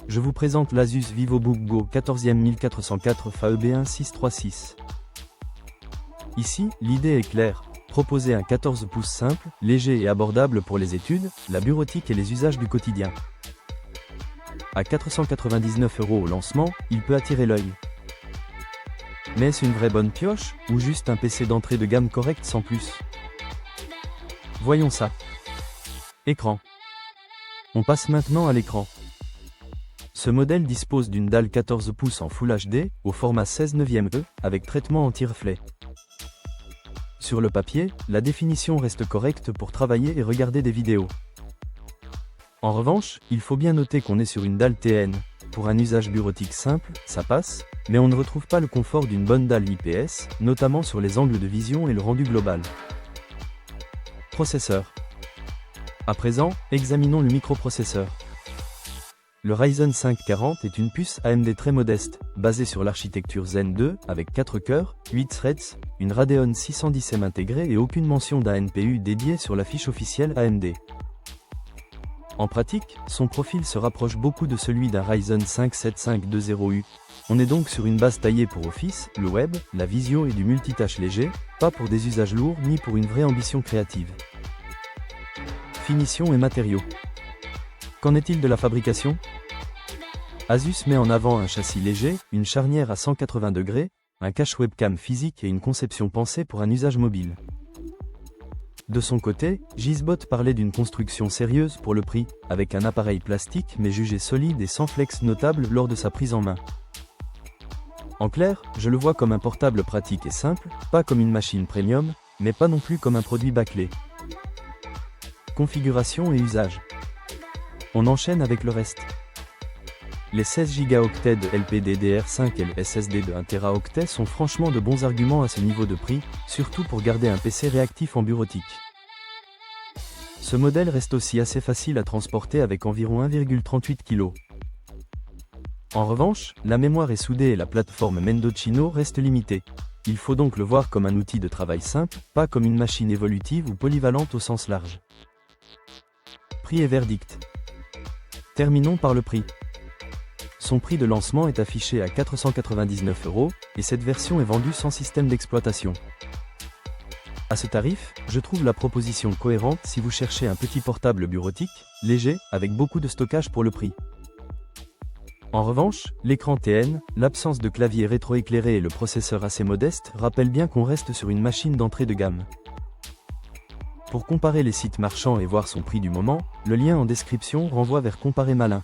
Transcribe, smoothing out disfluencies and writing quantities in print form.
Je vous présente l'Asus VivoBook Go 14404 FAEB1636. Ici, l'idée est claire, proposer un 14 pouces simple, léger et abordable pour les études, la bureautique et les usages du quotidien. À 499 € au lancement, il peut attirer l'œil. Mais est-ce une vraie bonne pioche, ou juste un PC d'entrée de gamme correct sans plus? Voyons ça. Écran. On passe maintenant à l'écran. Ce modèle dispose d'une dalle 14 pouces en Full HD, au format 16/9e, avec traitement anti-reflet. Sur le papier, la définition reste correcte pour travailler et regarder des vidéos. En revanche, il faut bien noter qu'on est sur une dalle TN. Pour un usage bureautique simple, ça passe, mais on ne retrouve pas le confort d'une bonne dalle IPS, notamment sur les angles de vision et le rendu global. Processeur. À présent, examinons le microprocesseur. Le Ryzen 5 40 est une puce AMD très modeste, basée sur l'architecture Zen 2, avec 4 cœurs, 8 threads, une Radeon 610M intégrée et aucune mention d'ANPU dédiée sur la fiche officielle AMD. En pratique, son profil se rapproche beaucoup de celui d'un Ryzen 5 7520U. On est donc sur une base taillée pour Office, le web, la visio et du multitâche léger, pas pour des usages lourds ni pour une vraie ambition créative. Finition et matériaux. Qu'en est-il de la fabrication? Asus met en avant un châssis léger, une charnière à 180 degrés, un cache webcam physique et une conception pensée pour un usage mobile. De son côté, Gizbot parlait d'une construction sérieuse pour le prix, avec un appareil plastique mais jugé solide et sans flex notable lors de sa prise en main. En clair, je le vois comme un portable pratique et simple, pas comme une machine premium, mais pas non plus comme un produit bâclé. Configuration et usage. On enchaîne avec le reste. Les 16 Go de LPDDR5 et le SSD de 1 Teraoctet sont franchement de bons arguments à ce niveau de prix, surtout pour garder un PC réactif en bureautique. Ce modèle reste aussi assez facile à transporter avec environ 1,38 kg. En revanche, la mémoire est soudée et la plateforme Mendocino reste limitée. Il faut donc le voir comme un outil de travail simple, pas comme une machine évolutive ou polyvalente au sens large. Prix et verdict. Terminons par le prix. Son prix de lancement est affiché à 499 € et cette version est vendue sans système d'exploitation. À ce tarif, je trouve la proposition cohérente si vous cherchez un petit portable bureautique, léger, avec beaucoup de stockage pour le prix. En revanche, l'écran TN, l'absence de clavier rétroéclairé et le processeur assez modeste rappellent bien qu'on reste sur une machine d'entrée de gamme. Pour comparer les sites marchands et voir son prix du moment, le lien en description renvoie vers Comparer Malin.